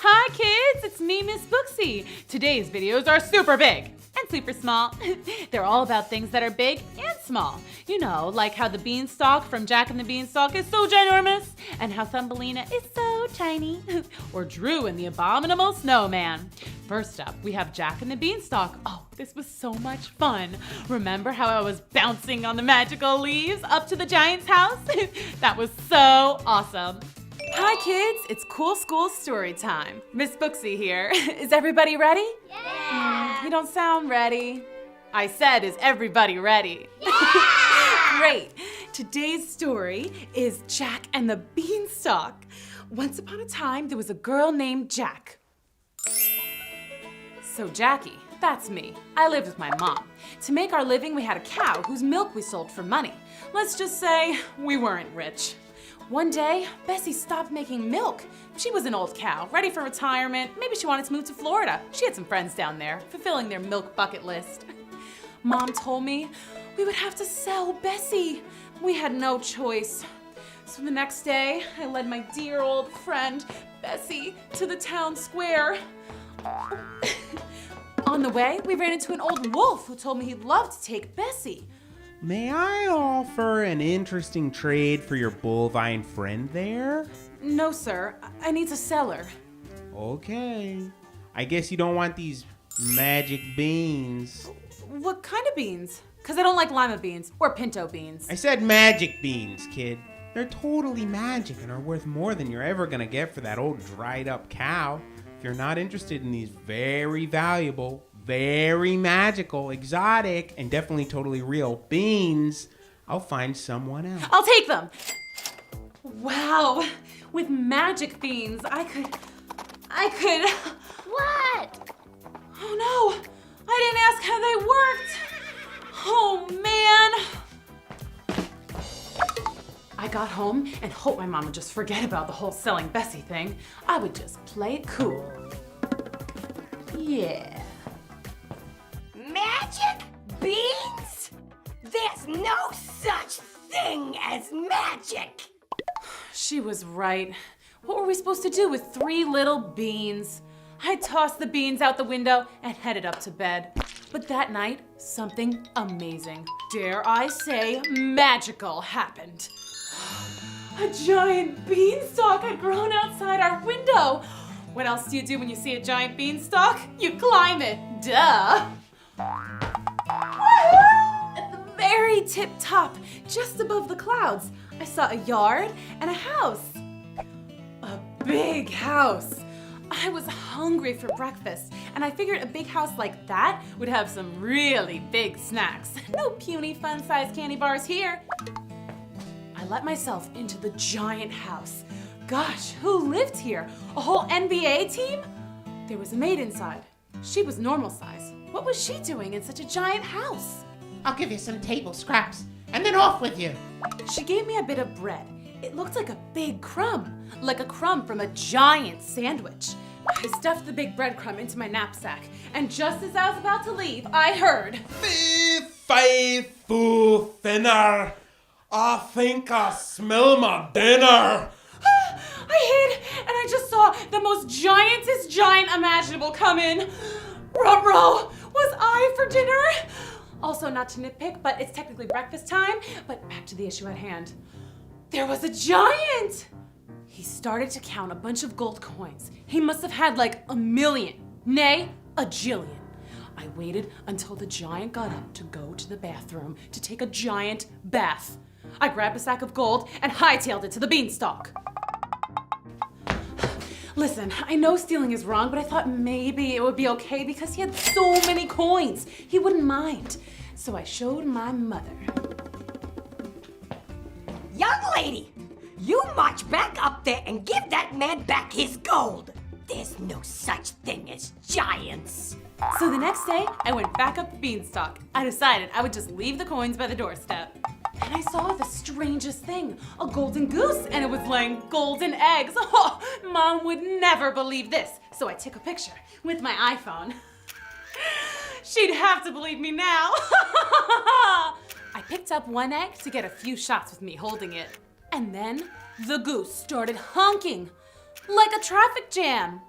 Hi kids, it's me, Miss Booksy. Today's videos are super big and super small. They're all about things that are big and small. You know, like how the beanstalk from Jack and the Beanstalk is so ginormous, and how Thumbelina is so tiny. Or Drew and the Abominable Snowman. First up, we have Jack and the Beanstalk. Oh, this was so much fun. Remember how I was bouncing on the magical leaves up to the giant's house? That was so awesome. Hi kids, it's Cool School Story Time. Miss Booksy here. Is everybody ready? Yeah! You don't sound ready. I said, is everybody ready? Yeah! Great. Today's story is Jack and the Beanstalk. Once upon a time, there was a girl named Jack. So Jackie, that's me. I lived with my mom. To make our living, we had a cow whose milk we sold for money. Let's just say we weren't rich. One day, Bessie stopped making milk. She was an old cow, ready for retirement. Maybe she wanted to move to Florida. She had some friends down there, fulfilling their milk bucket list. Mom told me we would have to sell Bessie. We had no choice. So the next day, I led my dear old friend, Bessie, to the town square. On the way, we ran into an old wolf who told me he'd love to take Bessie. May I offer an interesting trade for your bovine friend there? No, sir. I need to sell her. Okay. I guess you don't want these magic beans. What kind of beans? Because I don't like lima beans or pinto beans. I said magic beans, kid. They're totally magic and are worth more than you're ever gonna get for that old dried up cow. If you're not interested in these very valuable, very magical, exotic, and definitely totally real beans, I'll find someone else. I'll take them. Wow, with magic beans, I could. What? Oh no, I didn't ask how they worked. Oh man. I got home and hoped my mom would just forget about the whole selling Bessie thing. I would just play it cool. Yeah. Magic beans? There's no such thing as magic! She was right. What were we supposed to do with 3 little beans? I tossed the beans out the window and headed up to bed. But that night, something amazing, dare I say magical, happened. A giant beanstalk had grown outside our window. What else do you do when you see a giant beanstalk? You climb it, duh! At the very tip top, just above the clouds, I saw a yard and a house. A big house. I was hungry for breakfast, and I figured a big house like that would have some really big snacks. No puny fun-sized candy bars here. I let myself into the giant house. Gosh, who lived here? A whole NBA team? There was a maid inside. She was normal size. What was she doing in such a giant house? I'll give you some table scraps, and then off with you. She gave me a bit of bread. It looked like a big crumb, like a crumb from a giant sandwich. I stuffed the big breadcrumb into my knapsack, and just as I was about to leave, I heard, Fee-fi-foo thinner. I think I smell my dinner. I hid, and I just saw the most giantest giant imaginable come in. Ruh-roh, was I for dinner? Also, not to nitpick, but it's technically breakfast time. But back to the issue at hand. There was a giant! He started to count a bunch of gold coins. He must have had like 1,000,000, nay, a jillion. I waited until the giant got up to go to the bathroom to take a giant bath. I grabbed a sack of gold and hightailed it to the beanstalk. Listen, I know stealing is wrong, but I thought maybe it would be okay because he had so many coins. He wouldn't mind. So I showed my mother. Young lady, you march back up there and give that man back his gold. There's no such thing as giants. So the next day, I went back up the beanstalk. I decided I would just leave the coins by the doorstep. And I saw the strangest thing, a golden goose, and it was laying golden eggs. Oh, Mom would never believe this. So I took a picture with my iPhone. She'd have to believe me now. I picked up one egg to get a few shots with me holding it. And then the goose started honking like a traffic jam.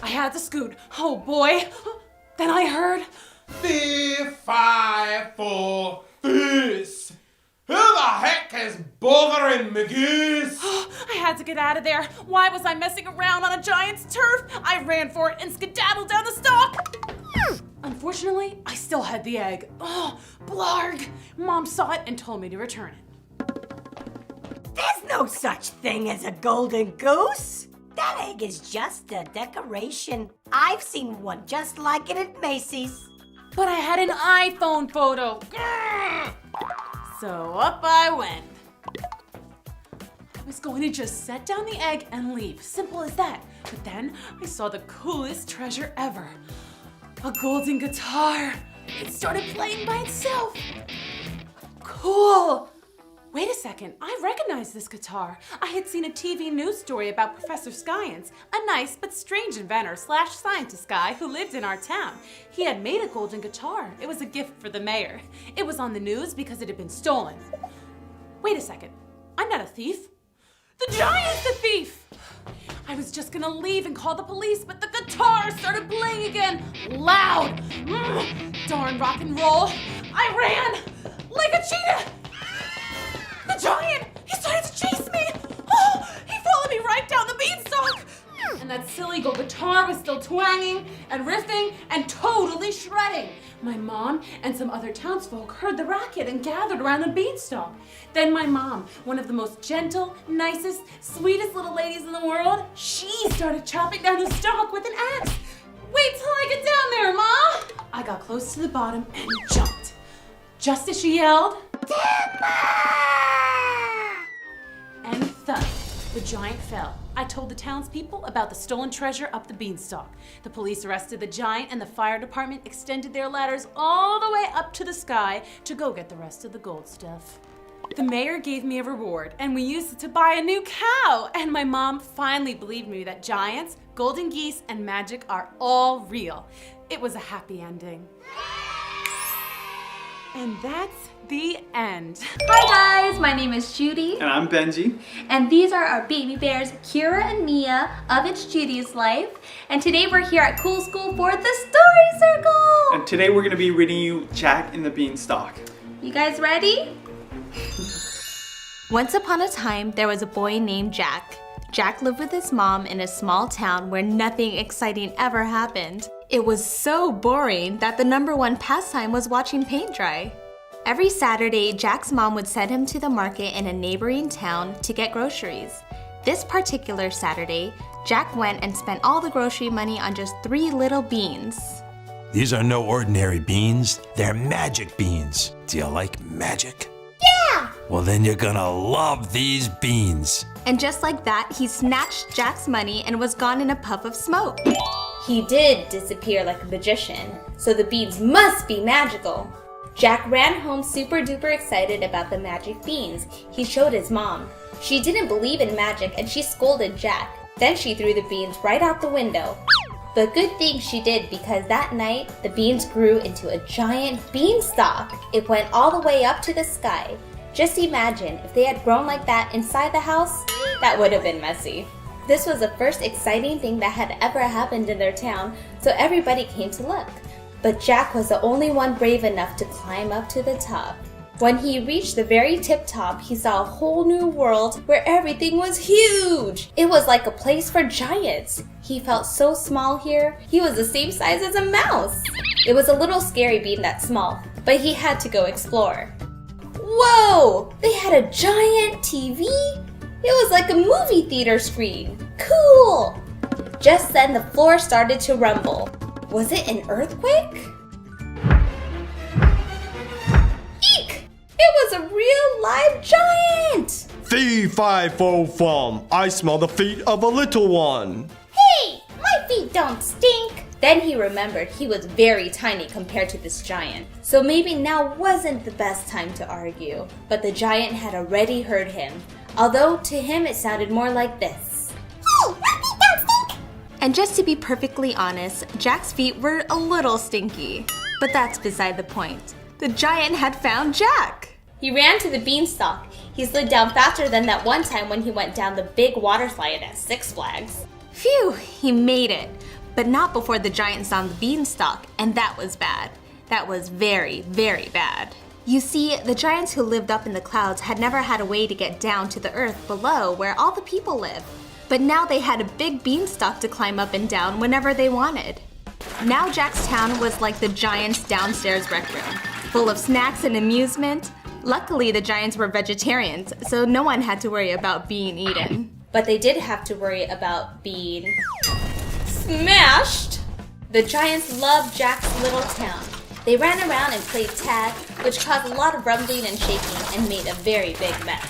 I had to scoot. Oh boy. Then I heard, Fee, fi, fo, fees. Who the heck is bothering me goose? I had to get out of there. Why was I messing around on a giant's turf? I ran for it and skedaddled down the stalk. Unfortunately, I still had the egg. Oh, blarg. Mom saw it and told me to return it. There's no such thing as a golden goose. That egg is just a decoration. I've seen one just like it at Macy's. But I had an iPhone photo. So up I went. I was going to just set down the egg and leave. Simple as that. But then I saw the coolest treasure ever. A golden guitar. It started playing by itself. Cool. Wait a second, I recognize this guitar. I had seen a TV news story about Professor Giants, a nice but strange inventor / scientist guy who lived in our town. He had made a golden guitar. It was a gift for the mayor. It was on the news because it had been stolen. Wait a second, I'm not a thief. The giant's the thief! I was just gonna leave and call the police, but the guitar started playing again, loud. Darn rock and roll. I ran like a cheetah. The giant! He started to chase me! Oh, he followed me right down the beanstalk! And that silly gold guitar was still twanging and riffing and totally shredding. My mom and some other townsfolk heard the racket and gathered around the beanstalk. Then my mom, one of the most gentle, nicest, sweetest little ladies in the world, she started chopping down the stalk with an axe. Wait till I get down there, Ma! I got close to the bottom and jumped. Just as she yelled, and thud, the giant fell. I told the townspeople about the stolen treasure up the beanstalk. The police arrested the giant and the fire department extended their ladders all the way up to the sky to go get the rest of the gold stuff. The mayor gave me a reward and we used it to buy a new cow. And my mom finally believed me that giants, golden geese, and magic are all real. It was a happy ending. And that's the end. Hi guys, my name is Judy. And I'm Benji. And these are our baby bears, Kira and Mia of It's Judy's Life. And today we're here at Cool School for the Story Circle. And today we're going to be reading you Jack and the Beanstalk. You guys ready? Once upon a time, there was a boy named Jack. Jack lived with his mom in a small town where nothing exciting ever happened. It was so boring that the #1 pastime was watching paint dry. Every Saturday, Jack's mom would send him to the market in a neighboring town to get groceries. This particular Saturday, Jack went and spent all the grocery money on just 3 little beans. These are no ordinary beans, they're magic beans. Do you like magic? Yeah! Well, then you're gonna love these beans. And just like that, he snatched Jack's money and was gone in a puff of smoke. He did disappear like a magician, so the beans must be magical. Jack ran home super duper excited about the magic beans. He showed his mom. She didn't believe in magic and she scolded Jack. Then she threw the beans right out the window. But good thing she did, because that night the beans grew into a giant beanstalk. It went all the way up to the sky. Just imagine if they had grown like that inside the house. That would have been messy. This was the first exciting thing that had ever happened in their town, so everybody came to look. But Jack was the only one brave enough to climb up to the top. When he reached the very tip top, he saw a whole new world where everything was huge. It was like a place for giants. He felt so small here. He was the same size as a mouse. It was a little scary being that small, but he had to go explore. Whoa! They had a giant TV? It was like a movie theater screen. Cool! Just then the floor started to rumble. Was it an earthquake? Eek! It was a real live giant! Fee, fi, fo, fum. I smell the feet of a little one. Hey! My feet don't stink! Then he remembered he was very tiny compared to this giant. So maybe now wasn't the best time to argue. But the giant had already heard him. Although to him it sounded more like this. Hey! My feet don't stink! And just to be perfectly honest, Jack's feet were a little stinky. But that's beside the point. The giant had found Jack! He ran to the beanstalk. He slid down faster than that one time when he went down the big water slide at Six Flags. Phew, he made it. but not before the giants found the beanstalk, and that was bad. That was very, very bad. You see, the giants who lived up in the clouds had never had a way to get down to the earth below where all the people live. But now they had a big beanstalk to climb up and down whenever they wanted. Now Jack's town was like the giants' downstairs rec room, full of snacks and amusement. Luckily, the giants were vegetarians, so no one had to worry about being eaten. But they did have to worry about being smashed. The giants loved Jack's little town. They ran around and played tag, which caused a lot of rumbling and shaking and made a very big mess.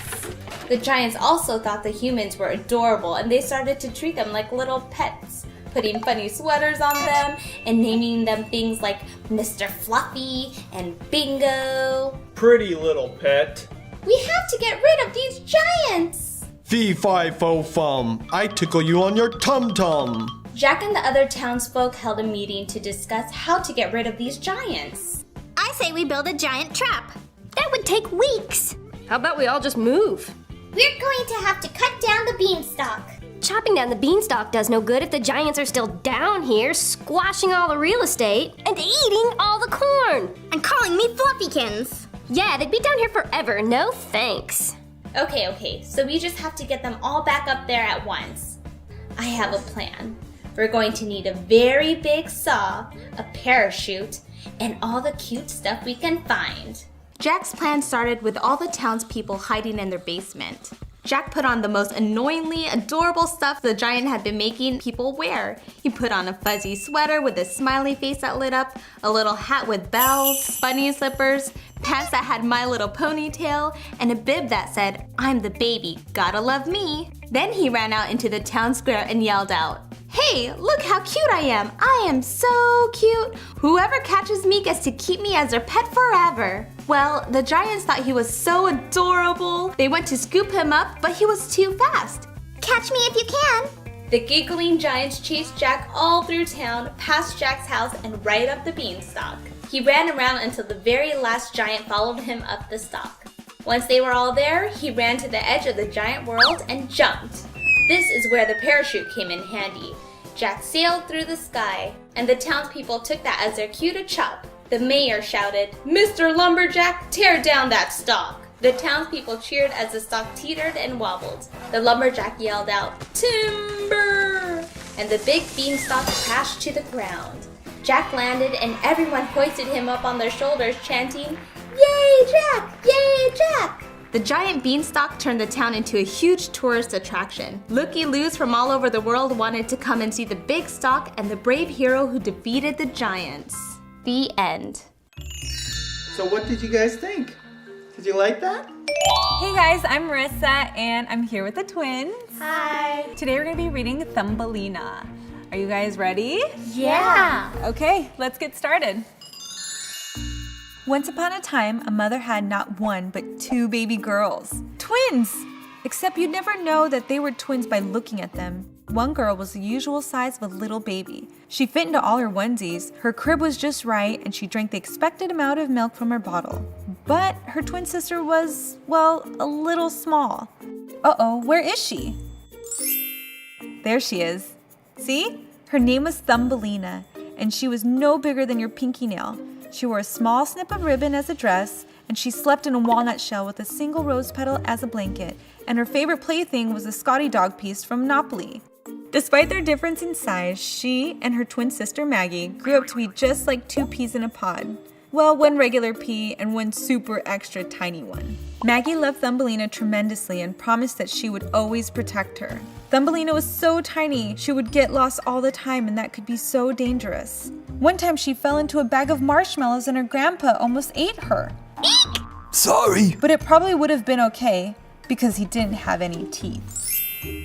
The giants also thought the humans were adorable, and they started to treat them like little pets, putting funny sweaters on them and naming them things like Mr. Fluffy and Bingo. Pretty little pet. We have to get rid of these giants! Fee fi fo fum, I tickle you on your tum-tum. Jack and the other townsfolk held a meeting to discuss how to get rid of these giants. I say we build a giant trap. That would take weeks. How about we all just move? We're going to have to cut down the beanstalk. Chopping down the beanstalk does no good if the giants are still down here, squashing all the real estate and eating all the corn. And calling me Fluffykins. Yeah, they'd be down here forever. No thanks. Okay, so we just have to get them all back up there at once. I have a plan. We're going to need a very big saw, a parachute, and all the cute stuff we can find. Jack's plan started with all the townspeople hiding in their basement. Jack put on the most annoyingly adorable stuff the giant had been making people wear. He put on a fuzzy sweater with a smiley face that lit up, a little hat with bells, bunny slippers, pants that had My Little Ponytail, and a bib that said, "I'm the baby, gotta love me." Then he ran out into the town square and yelled out, "Hey, look how cute I am! I am so cute! Whoever catches me gets to keep me as their pet forever!" Well, the giants thought he was so adorable. They went to scoop him up, but he was too fast. Catch me if you can! The giggling giants chased Jack all through town, past Jack's house, and right up the beanstalk. He ran around until the very last giant followed him up the stalk. Once they were all there, he ran to the edge of the giant world and jumped. This is where the parachute came in handy. Jack sailed through the sky, and the townspeople took that as their cue to chop. The mayor shouted, "Mr. Lumberjack, tear down that stalk!" The townspeople cheered as the stalk teetered and wobbled. The lumberjack yelled out, "Timber!" And the big beanstalk crashed to the ground. Jack landed, and everyone hoisted him up on their shoulders, chanting, "Yay, Jack! Yay, Jack!" The giant beanstalk turned the town into a huge tourist attraction. Looky-loos from all over the world wanted to come and see the big stalk and the brave hero who defeated the giants. The end. So what did you guys think? Did you like that? Hey guys, I'm Marissa and I'm here with the twins. Hi. Today we're gonna be reading Thumbelina. Are you guys ready? Yeah. Okay, let's get started. Once upon a time, a mother had not one, but two baby girls. Twins! Except you'd never know that they were twins by looking at them. One girl was the usual size of a little baby. She fit into all her onesies, her crib was just right, and she drank the expected amount of milk from her bottle. But her twin sister was, well, a little small. Uh-oh, where is she? There she is. See? Her name was Thumbelina, and she was no bigger than your pinky nail. She wore a small snip of ribbon as a dress, and she slept in a walnut shell with a single rose petal as a blanket, and her favorite plaything was a Scotty dog piece from Monopoly. Despite their difference in size, she and her twin sister Maggie grew up to be just like two peas in a pod. Well, one regular pea and one super extra tiny one. Maggie loved Thumbelina tremendously and promised that she would always protect her. Thumbelina was so tiny, she would get lost all the time, and that could be so dangerous. One time she fell into a bag of marshmallows and her grandpa almost ate her. Eek! Sorry. But it probably would have been okay because he didn't have any teeth.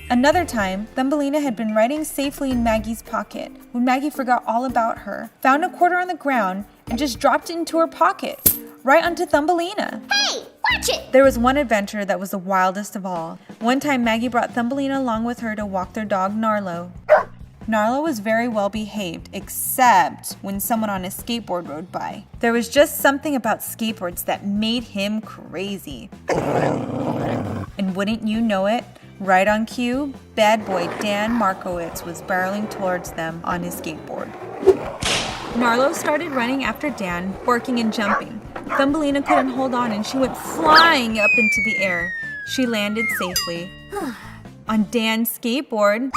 Another time, Thumbelina had been riding safely in Maggie's pocket when Maggie forgot all about her, found a quarter on the ground, and just dropped it into her pocket, right onto Thumbelina. Hey, watch it! There was one adventure that was the wildest of all. One time Maggie brought Thumbelina along with her to walk their dog Narlo. Narlo was very well behaved, except when someone on a skateboard rode by. There was just something about skateboards that made him crazy. And wouldn't you know it, Right on cue, bad boy Dan Markowitz was barreling towards them on his skateboard. Narlo started running after Dan, barking and jumping. Thumbelina couldn't hold on and she went flying up into the air. She landed safely. On Dan's skateboard,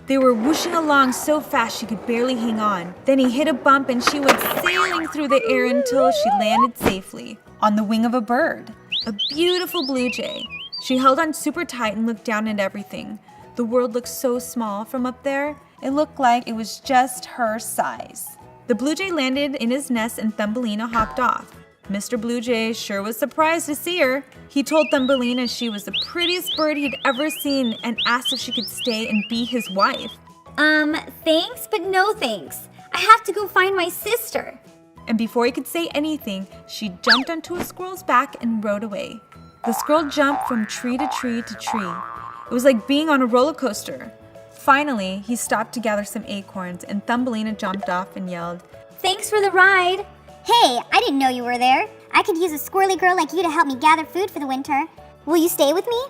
they were whooshing along so fast she could barely hang on. Then he hit a bump and she went sailing through the air until she landed safely on the wing of a bird, a beautiful blue jay. She held on super tight and looked down at everything. The world looked so small from up there. It looked like it was just her size. The blue jay landed in his nest and Thumbelina hopped off. Mr. Blue Jay sure was surprised to see her. He told Thumbelina she was the prettiest bird he'd ever seen and asked if she could stay and be his wife. Thanks, but no thanks. I have to go find my sister. And before he could say anything, she jumped onto a squirrel's back and rode away. The squirrel jumped from tree to tree to tree. It was like being on a roller coaster. Finally, he stopped to gather some acorns and Thumbelina jumped off and yelled, Thanks for the ride. Hey, I didn't know you were there. I could use a squirrely girl like you to help me gather food for the winter. Will you stay with me?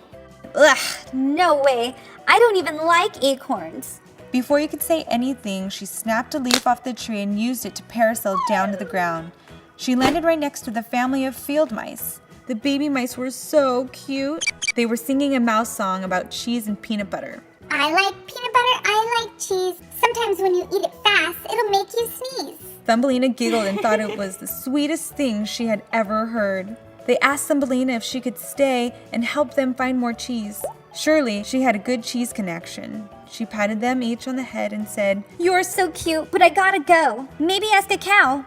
Ugh, no way. I don't even like acorns. Before he could say anything, she snapped a leaf off the tree and used it to parasol down to the ground. She landed right next to the family of field mice. The baby mice were so cute. They were singing a mouse song about cheese and peanut butter. I like peanut butter, I like cheese. Sometimes when you eat it fast, it'll make you sneeze. Thumbelina giggled and thought it was the sweetest thing she had ever heard. They asked Thumbelina if she could stay and help them find more cheese. Surely she had a good cheese connection. She patted them each on the head and said, You're so cute, but I gotta go. Maybe ask a cow.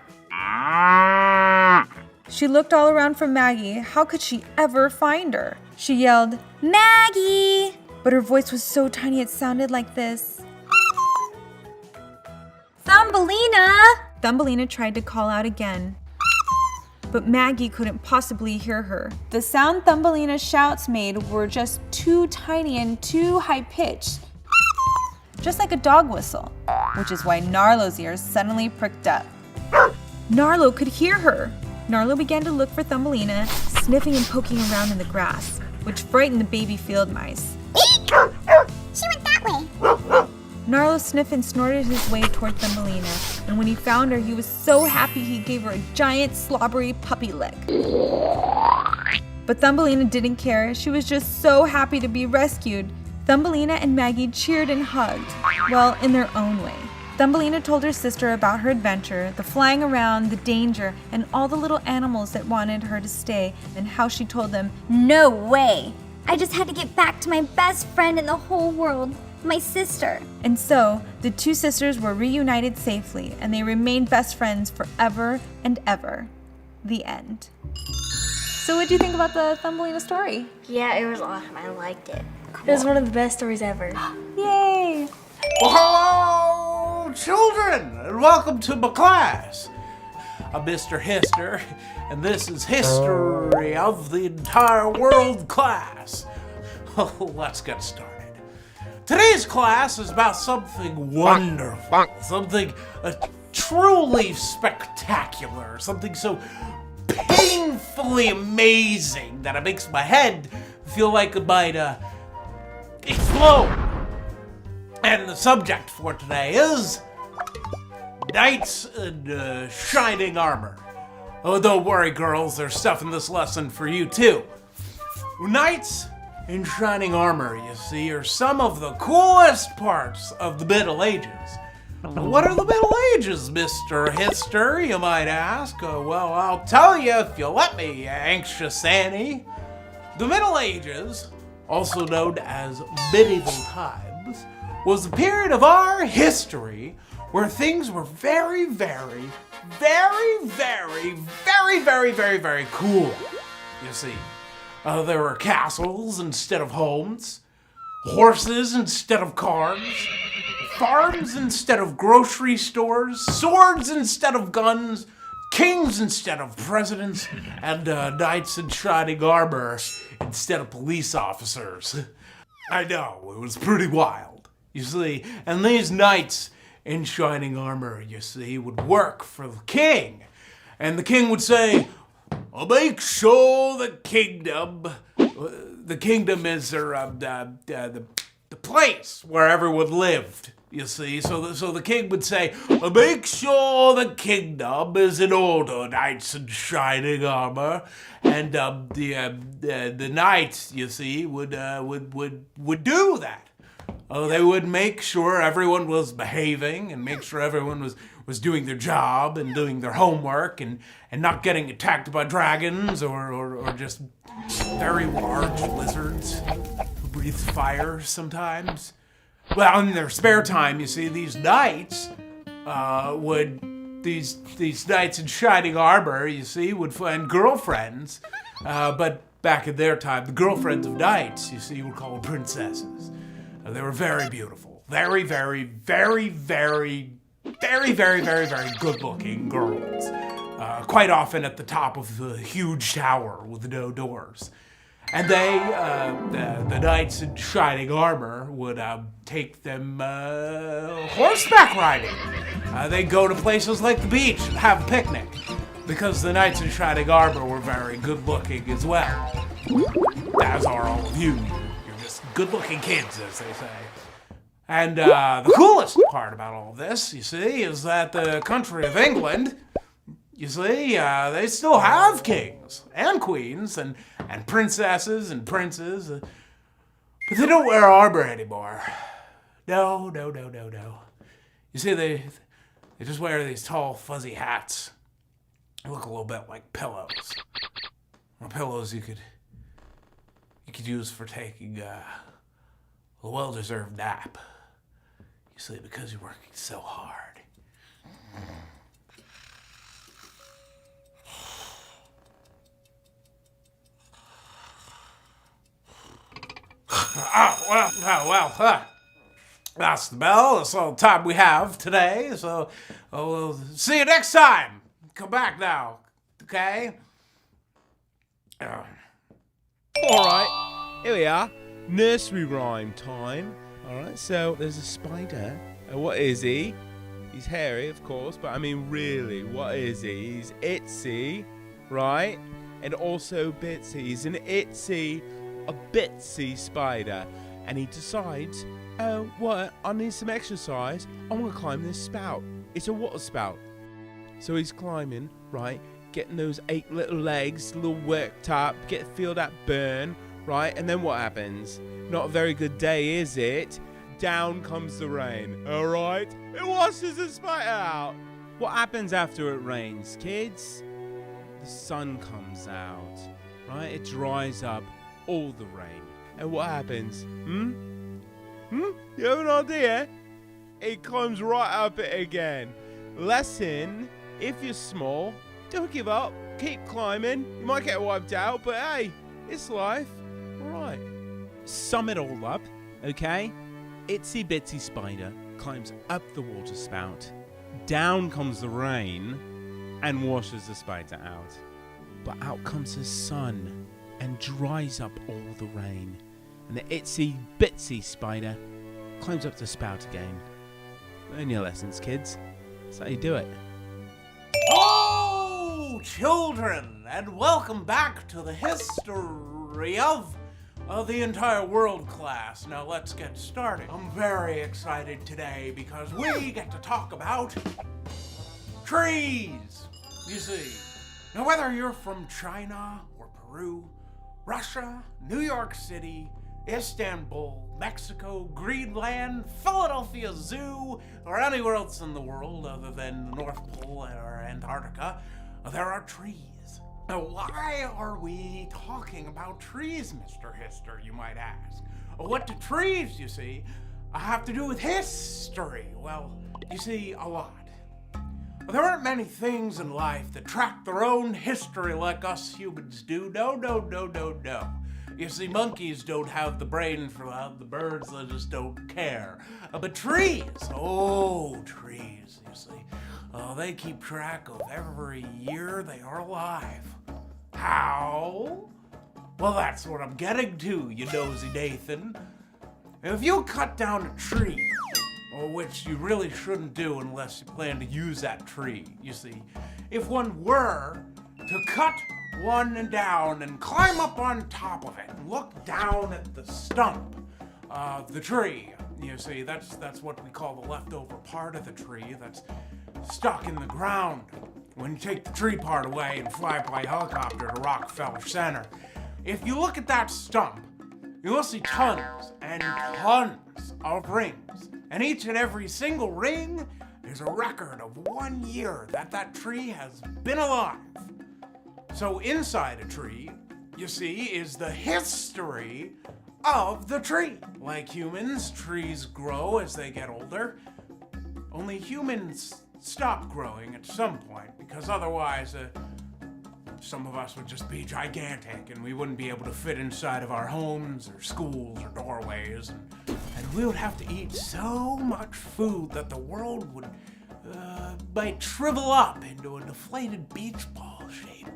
She looked all around for Maggie. How could she ever find her? She yelled, Maggie! But her voice was so tiny it sounded like this. Thumbelina! Thumbelina tried to call out again, but Maggie couldn't possibly hear her. The sound Thumbelina's shouts made were just too tiny and too high-pitched, just like a dog whistle, which is why Narlo's ears suddenly pricked up. Narlo could hear her. Narlo began to look for Thumbelina, sniffing and poking around in the grass, which frightened the baby field mice. She went that way. Narlo sniffed and snorted his way toward Thumbelina, and when he found her, he was so happy he gave her a giant slobbery puppy lick. But Thumbelina didn't care. She was just so happy to be rescued. Thumbelina and Maggie cheered and hugged, well, in their own way. Thumbelina told her sister about her adventure, the flying around, the danger, and all the little animals that wanted her to stay, and how she told them, No way. I just had to get back to my best friend in the whole world, my sister. And so, the two sisters were reunited safely, and they remained best friends forever and ever. The end. So what do you think about the Thumbelina story? Yeah, it was awesome. I liked it. It was one of the best stories ever. Yay! Well, hello, children, and welcome to my class. I'm Mr. Hister, and this is History of the Entire World class. Let's get started. Today's class is about something wonderful, something truly spectacular, something so painfully amazing that it makes my head feel like it might explode. And the subject for today is knights in shining armor. Oh, don't worry, girls, there's stuff in this lesson for you too. Knights in shining armor, you see, are some of the coolest parts of the Middle Ages. What are the Middle Ages, Mr. Hister, you might ask? Well, I'll tell you if you let me, anxious Annie. The Middle Ages, also known as medieval times, was the period of our history where things were very, very, very, very, very, very, very, very cool, you see. There were castles instead of homes, horses instead of cars, farms instead of grocery stores, swords instead of guns, kings instead of presidents, and knights in shining armor instead of police officers. I know, it was pretty wild, you see. And these knights in shining armor, you see, would work for the king. And the king would say, I'll make sure the kingdom the kingdom is the place where everyone lived. You see, so the king would say, "Make sure the kingdom is in order, knights in shining armor," and the knights, you see, would do that. They would make sure everyone was behaving and make sure everyone was doing their job and doing their homework and not getting attacked by dragons or just very large lizards who breathe fire sometimes. Well, in their spare time, you see, these knights these knights in shining armor, you see, would find girlfriends. But back in their time, the girlfriends of knights, you see, were called princesses. They were very beautiful, very, very, very, very, very, very, very, very good-looking girls. Quite often at the top of the huge tower with no doors. And they, the knights in shining armor, would take them horseback riding. They'd go to places like the beach and have a picnic, because the knights in shining armor were very good-looking as well. As are all of you. You're just good-looking kids, as they say. And the coolest part about all this, you see, is that the country of England, you see, they still have kings and queens and princesses and princes, but they don't wear armor anymore. No. You see, they just wear these tall, fuzzy hats. They look a little bit like pillows. Or pillows you could use for taking a well-deserved nap. You see, because you're working so hard. That's the bell. That's all the time we have today. So we'll see you next time. Come back now, okay? All right, here we are. Nursery rhyme time. All right, so there's a spider. What is he? He's hairy, of course, but I mean, really, what is he? He's Itsy, right? And also bitsy. He's an Itsy, a bitsy spider. And he decides, oh, what? I need some exercise. I'm going to climb this spout. It's a water spout. So he's climbing, right? Getting those 8 little legs, a little worked up, feel that burn, right? And then what happens? Not a very good day, is it? Down comes the rain, all right? It washes the spider out. What happens after it rains, kids? The sun comes out, right? It dries up all the rain. And what happens? You have an idea? It climbs right up it again. Lesson, if you're small, don't give up. Keep climbing. You might get wiped out, but hey, it's life. All right. Sum it all up, okay? Itsy bitsy spider climbs up the water spout. Down comes the rain and washes the spider out. But out comes the sun and dries up all the rain. And the itsy bitsy spider climbs up the spout again. Learn your lessons, kids. That's how you do it. Hello, children, and welcome back to the history of the entire world class. Now let's get started. I'm very excited today because we get to talk about trees. You see, now whether you're from China or Peru, Russia, New York City, Istanbul, Mexico, Greenland, Philadelphia Zoo, or anywhere else in the world other than the North Pole or Antarctica, there are trees. Now, why are we talking about trees, Mr. Hister, you might ask? What do trees, you see, have to do with history? Well, you see, a lot. There aren't many things in life that track their own history like us humans do. No. You see, monkeys don't have the brain for that. The birds, they just don't care. But trees, trees, you see. They keep track of every year they are alive. How? Well, that's what I'm getting to, you nosy Nathan. If you cut down a tree, which you really shouldn't do unless you plan to use that tree, you see. If one were to cut one down and climb up on top of it and look down at the stump of the tree. You see, that's what we call the leftover part of the tree that's stuck in the ground. When you take the tree part away and fly by helicopter to Rockefeller Center, if you look at that stump, you will see tons and tons of rings. And each and every single ring is a record of 1 year that tree has been alive. So inside a tree, you see, is the history of the tree. Like humans, trees grow as they get older. Only humans stop growing at some point, because otherwise some of us would just be gigantic and we wouldn't be able to fit inside of our homes or schools or doorways, and we would have to eat so much food that the world would might shrivel up into a deflated beach ball shape.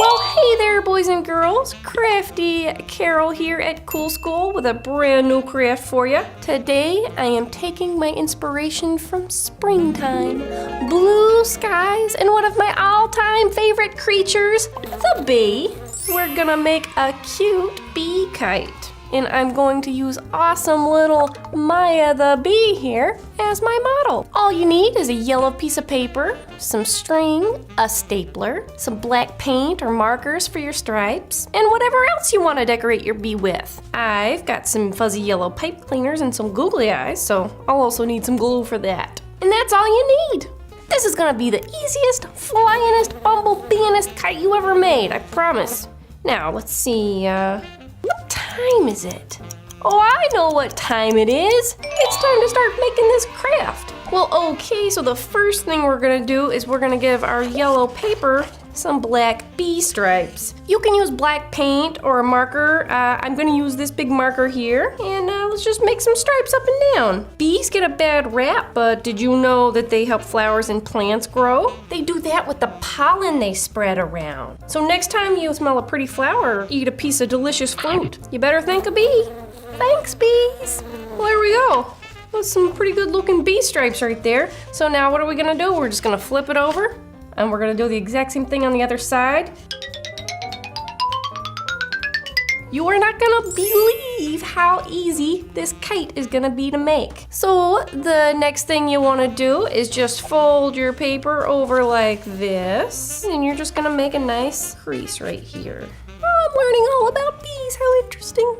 Well, hey there, boys and girls. Crafty Carol here at Cool School with a brand new craft for you. Today, I am taking my inspiration from springtime, blue skies, and one of my all-time favorite creatures, the bee. We're gonna make a cute bee kite. And I'm going to use awesome little Maya the bee here as my model. All you need is a yellow piece of paper, some string, a stapler, some black paint or markers for your stripes, and whatever else you want to decorate your bee with. I've got some fuzzy yellow pipe cleaners and some googly eyes, so I'll also need some glue for that. And that's all you need. This is gonna be the easiest, flyingest, bumblebeeingest kite you ever made, I promise. Now, let's see, what time is it? Oh, I know what time it is. It's time to start making this craft. Well, okay, so the first thing we're gonna do is we're gonna give our yellow paper some black bee stripes. You can use black paint or a marker. I'm gonna use this big marker here, and let's just make some stripes up and down. Bees get a bad rap, but did you know that they help flowers and plants grow? They do that with the pollen they spread around. So next time you smell a pretty flower, eat a piece of delicious fruit, you better thank a bee. Thanks, bees. Well, there we go. That's some pretty good looking bee stripes right there. So now what are we gonna do? We're just gonna flip it over, and we're gonna do the exact same thing on the other side. You are not gonna believe how easy this kite is gonna be to make. So the next thing you wanna do is just fold your paper over like this, and you're just gonna make a nice crease right here. Oh, I'm learning all about bees, how interesting.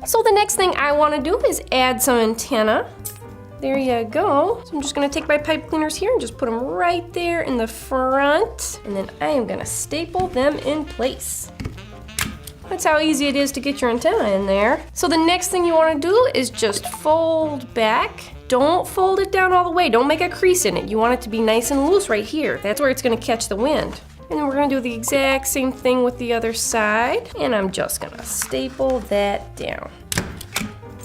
So the next thing I wanna do is add some antenna. There you go. So I'm just gonna take my pipe cleaners here and just put them right there in the front. And then I am gonna staple them in place. That's how easy it is to get your antenna in there. So the next thing you wanna do is just fold back. Don't fold it down all the way. Don't make a crease in it. You want it to be nice and loose right here. That's where it's gonna catch the wind. And then we're gonna do the exact same thing with the other side. And I'm just gonna staple that down.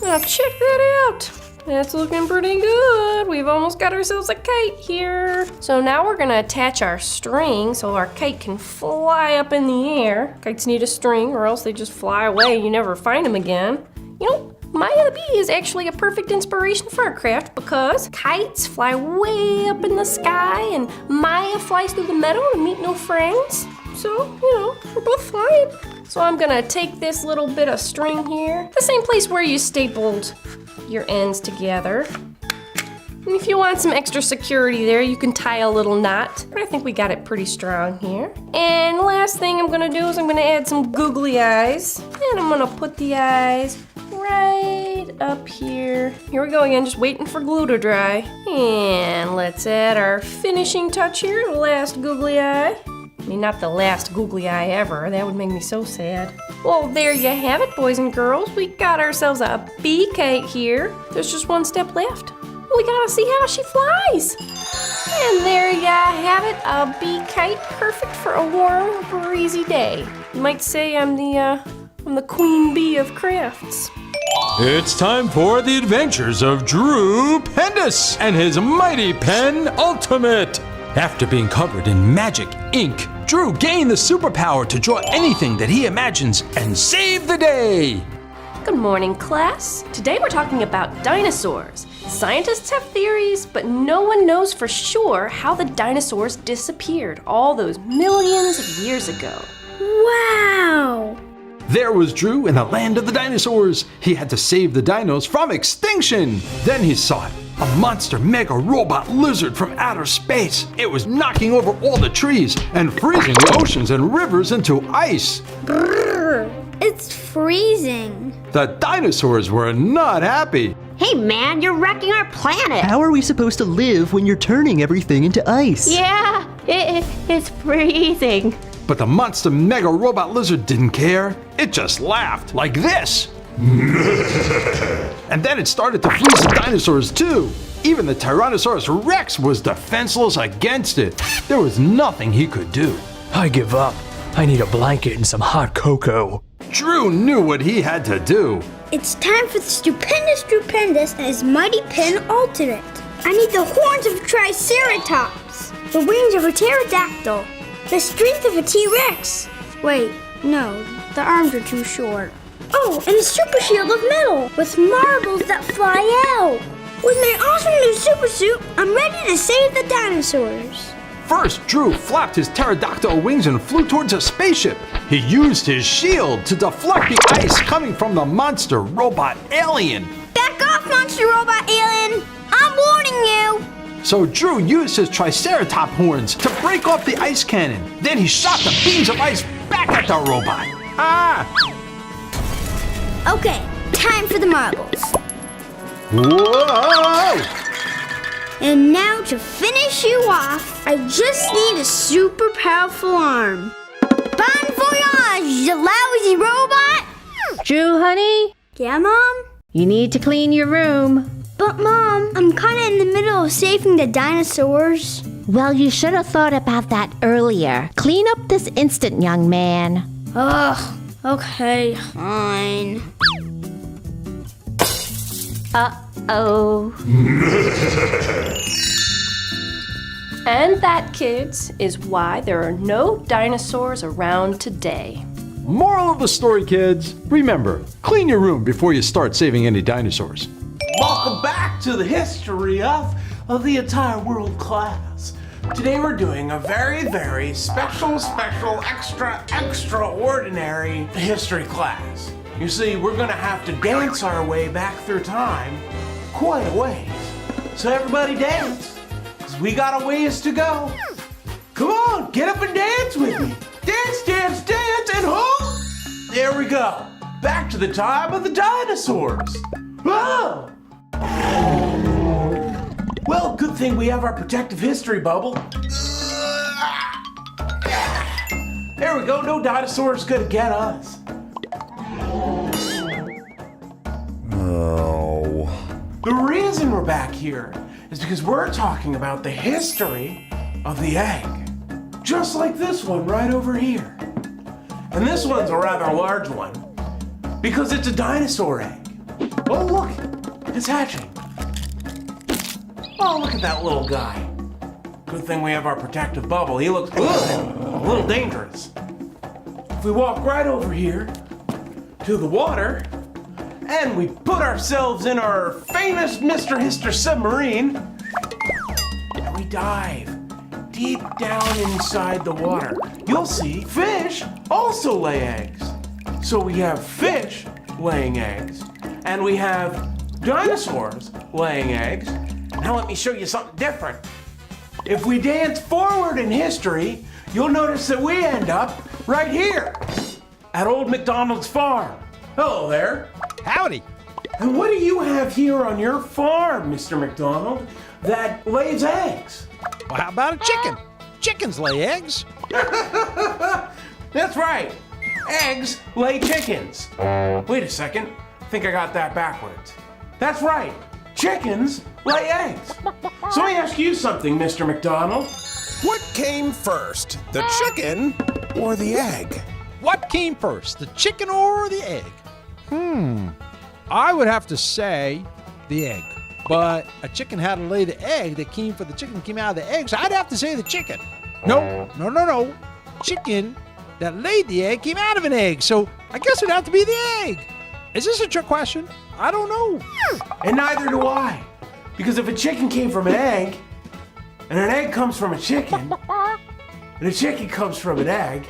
Now check that out. That's looking pretty good. We've almost got ourselves a kite here. So now we're gonna attach our string so our kite can fly up in the air. Kites need a string or else they just fly away. You never find them again. You know, Maya the bee is actually a perfect inspiration for our craft because kites fly way up in the sky and Maya flies through the meadow to meet new friends. So, you know, we're both flying. So I'm gonna take this little bit of string here, the same place where you stapled your ends together. And if you want some extra security there, you can tie a little knot, but I think we got it pretty strong here. And last thing I'm gonna do is I'm gonna add some googly eyes, and I'm gonna put the eyes right up here. Here we go again, just waiting for glue to dry. And let's add our finishing touch here, the last googly eye. I mean, not the last googly eye ever. That would make me so sad. Well, there you have it, boys and girls. We got ourselves a bee kite here. There's just one step left. We gotta see how she flies. And there you have it, a bee kite, perfect for a warm, breezy day. You might say I'm the queen bee of crafts. It's time for the adventures of Drew Pendus and his Mighty Pen Ultimate. After being covered in magic ink, Drew gained the superpower to draw anything that he imagines and save the day. Good morning, class. Today we're talking about dinosaurs. Scientists have theories, but no one knows for sure how the dinosaurs disappeared all those millions of years ago. Wow! There was Drew in the land of the dinosaurs. He had to save the dinos from extinction. Then he saw it. A monster mega robot lizard from outer space. It was knocking over all the trees and freezing the oceans and rivers into ice. Brrr, it's freezing. The dinosaurs were not happy. Hey man, you're wrecking our planet! How are we supposed to live when you're turning everything into ice? Yeah, it's freezing. But the monster mega robot lizard didn't care. It just laughed like this. And then it started to freeze the dinosaurs too. Even the Tyrannosaurus Rex was defenseless against it. There was nothing he could do. I give up. I need a blanket and some hot cocoa. Drew knew what he had to do. It's time for the stupendous and his mighty pen ultimate. I need the horns of a triceratops, the wings of a pterodactyl, the strength of a T-Rex. Wait, no, the arms are too short. Oh, and a super shield of metal with marbles that fly out. With my awesome new super suit, I'm ready to save the dinosaurs. First, Drew flapped his pterodactyl wings and flew towards a spaceship. He used his shield to deflect the ice coming from the monster robot alien. Back off, monster robot alien! I'm warning you! So Drew used his triceratops horns to break off the ice cannon. Then he shot the beams of ice back at the robot. Ah! Okay, time for the marbles. Whoa! And now to finish you off, I just need a super powerful arm. Bon voyage, you lousy robot! Drew, honey? Yeah, Mom? You need to clean your room. But Mom, I'm kinda in the middle of saving the dinosaurs. Well, you should have thought about that earlier. Clean up this instant, young man. Ugh, okay, fine. Uh-oh. And that, kids, is why there are no dinosaurs around today. Moral of the story, kids. Remember, clean your room before you start saving any dinosaurs. Welcome back to the history of the entire world class. Today we're doing a very, very special, extraordinary history class. You see, we're gonna have to dance our way back through time quite a ways. So everybody dance, because we got a ways to go. Come on, get up and dance with me. Dance, dance, dance, and hold. There we go. Back to the time of the dinosaurs. Whoa! Well, good thing we have our protective history bubble. There we go, no dinosaurs gonna get us. Oh. The reason we're back here is because we're talking about the history of the egg. Just like this one right over here. And this one's a rather large one because it's a dinosaur egg. Oh, look, it's hatching. Oh, look at that little guy. Good thing we have our protective bubble. He looks a little dangerous. If we walk right over here to the water and we put ourselves in our famous Mr. Hister submarine and we dive deep down inside the water, you'll see fish also lay eggs. So we have fish laying eggs and we have dinosaurs laying eggs. Now let me show you something different. If we dance forward in history, you'll notice that we end up right here at Old MacDonald's farm. Hello there. Howdy. And what do you have here on your farm, Mr. McDonald, that lays eggs? Well, how about a chicken? Chickens lay eggs. That's right. Eggs lay chickens. Wait a second. I think I got that backwards. That's right. Chickens lay eggs. So let me ask you something, Mr. McDonald. What came first, the chicken or the egg? What came first, the chicken or the egg? I would have to say the egg. But a chicken had to lay the egg that came for the chicken that came out of the egg, so I'd have to say the chicken. No. Chicken that laid the egg came out of an egg, so I guess it'd have to be the egg. Is this a trick question? I don't know. And neither do I. Because if a chicken came from an egg, and an egg comes from a chicken, and a chicken comes from an egg,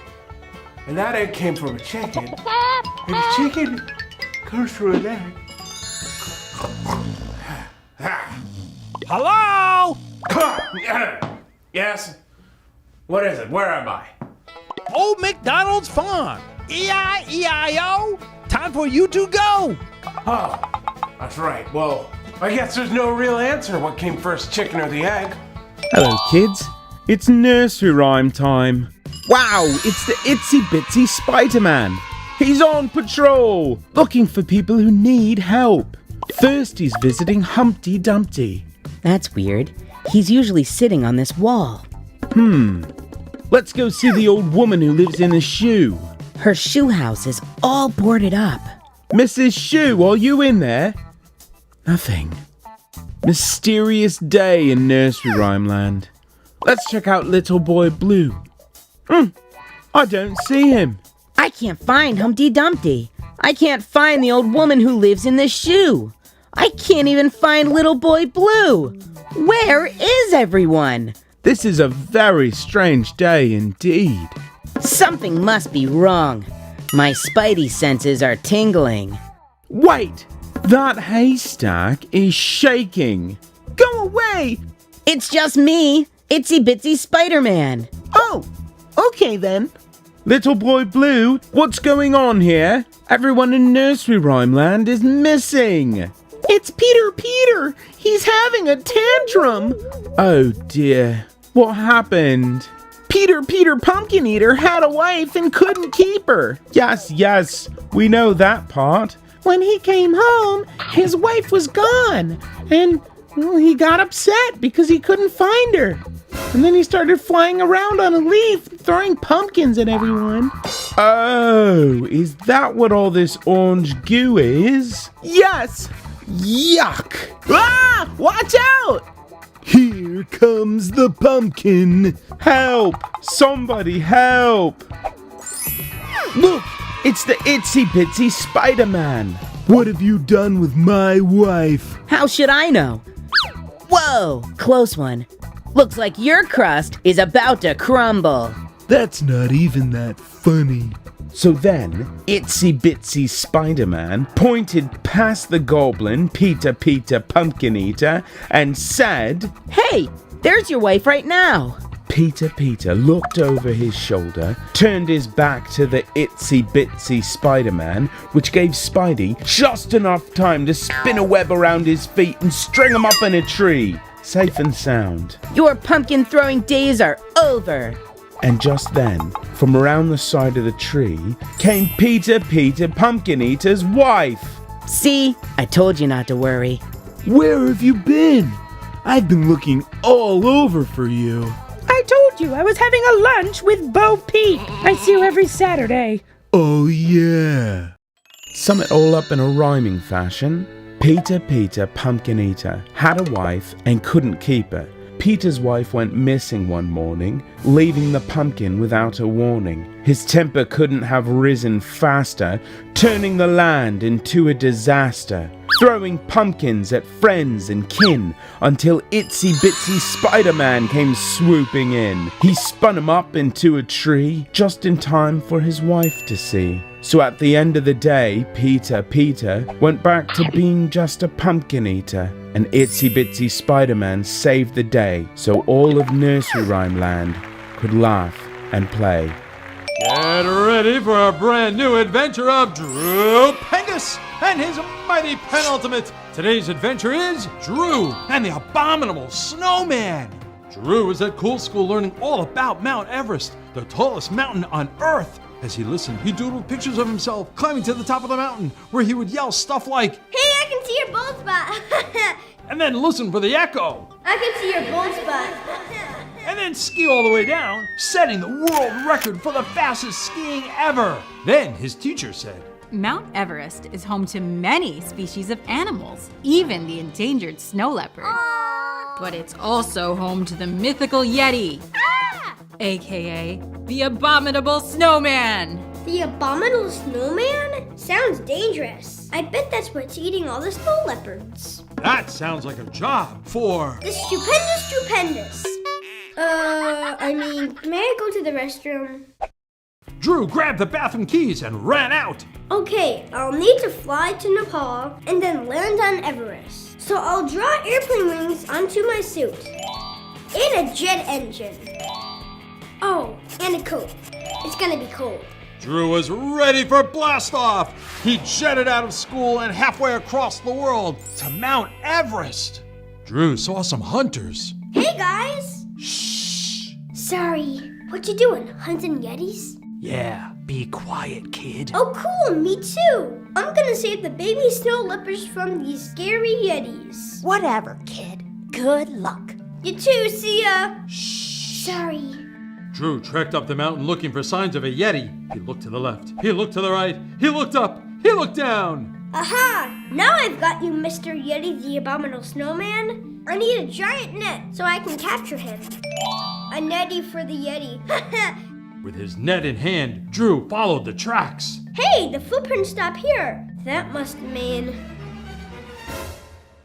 and that egg came from a chicken, and a chicken comes from an egg. Hello? Yes? What is it? Where am I? Old McDonald's farm. E-I-E-I-O. Time for you to go. Oh, that's right. Well, I guess there's no real answer. What came first, chicken or the egg? Hello, kids. It's nursery rhyme time. Wow, it's the Itsy Bitsy Spider-Man. He's on patrol, looking for people who need help. First, he's visiting Humpty Dumpty. That's weird. He's usually sitting on this wall. Let's go see the old woman who lives in a shoe. Her shoe house is all boarded up. Mrs. Shoe, are you in there? Nothing. Mysterious day in nursery rhyme land. Let's check out Little Boy Blue. I don't see him. I can't find Humpty Dumpty. I can't find the old woman who lives in the shoe. I can't even find Little Boy Blue. Where is everyone? This is a very strange day indeed. Something must be wrong. My spidey senses are tingling. Wait! That haystack is shaking. Go away! It's just me, Itsy Bitsy Spider-Man. Oh, okay then. Little Boy Blue, what's going on here? Everyone in nursery rhyme land is missing. It's Peter. He's having a tantrum. Oh dear. What happened? Peter Pumpkin Eater had a wife and couldn't keep her. Yes, we know that part. When he came home, his wife was gone. And he got upset because he couldn't find her. And then he started flying around on a leaf, throwing pumpkins at everyone. Oh, is that what all this orange goo is? Yes! Yuck! Ah! Watch out! Here comes the pumpkin. Help! Somebody help! Look! It's the Itsy Bitsy Spider-Man. What have you done with my wife? How should I know? Whoa, close one. Looks like your crust is about to crumble. That's not even that funny. So then, Itsy Bitsy Spider-Man pointed past the goblin, Peter Pumpkin Eater, and said, "Hey, there's your wife right now." Peter looked over his shoulder, turned his back to the Itsy Bitsy Spider-Man, which gave Spidey just enough time to spin a web around his feet and string him up in a tree, safe and sound. Your pumpkin throwing days are over. And just then, from around the side of the tree, came Peter Pumpkin Eater's wife. See, I told you not to worry. Where have you been? I've been looking all over for you. I told you I was having a lunch with Bo Peep. I see you every Saturday. Oh yeah. Sum it all up in a rhyming fashion. Peter Pumpkin Eater had a wife and couldn't keep her. Peter's wife went missing one morning, leaving the pumpkin without a warning. His temper couldn't have risen faster, turning the land into a disaster, throwing pumpkins at friends and kin, until Itsy Bitsy Spider-Man came swooping in. He spun him up into a tree, just in time for his wife to see. So at the end of the day, Peter went back to being just a pumpkin eater. And Itsy Bitsy Spider-Man saved the day so all of nursery rhyme land could laugh and play. Get ready for a brand new adventure of Drew Pengus and his mighty penultimate. Today's adventure is Drew and the Abominable Snowman. Drew is at Cool School learning all about Mount Everest, the tallest mountain on Earth. As he listened, he doodled pictures of himself climbing to the top of the mountain, where he would yell stuff like, "Hey, I can see your bald spot!" and then listen for the echo. "I can see your bald spot!" And then ski all the way down, setting the world record for the fastest skiing ever. Then his teacher said, Mount Everest is home to many species of animals, even the endangered snow leopard. But it's also home to the mythical Yeti, aka the Abominable Snowman. The abominable snowman? Sounds dangerous. I bet that's what's eating all the snow leopards. That sounds like a job for... The stupendous. May I go to the restroom? Drew grabbed the bathroom keys and ran out. Okay, I'll need to fly to Nepal and then land on Everest. So I'll draw airplane wings onto my suit. And a jet engine. Oh, and a coat. It's gonna be cold. Drew was ready for blast off. He jetted out of school and halfway across the world to Mount Everest. Drew saw some hunters. Hey guys! Shh! Sorry, what you doing, hunting Yetis? Yeah, be quiet, kid. Oh cool, me too! I'm gonna save the baby snow leopards from these scary Yetis. Whatever, kid. Good luck. You too, see ya! Shh! Sorry. Drew trekked up the mountain looking for signs of a Yeti. He looked to the left, he looked to the right, he looked up, he looked down. Aha! Now I've got you, Mr. Yeti the Abominable Snowman. I need a giant net so I can capture him. A netty for the Yeti. With his net in hand, Drew followed the tracks. Hey, the footprints stop here. That must mean...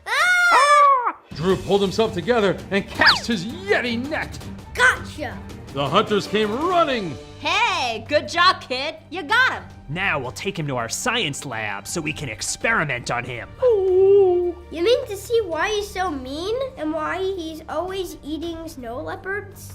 Ah! Drew pulled himself together and cast his Yeti net. Gotcha! The hunters came running. Hey, good job, kid. You got him. Now we'll take him to our science lab so we can experiment on him. You mean to see why he's so mean and why he's always eating snow leopards?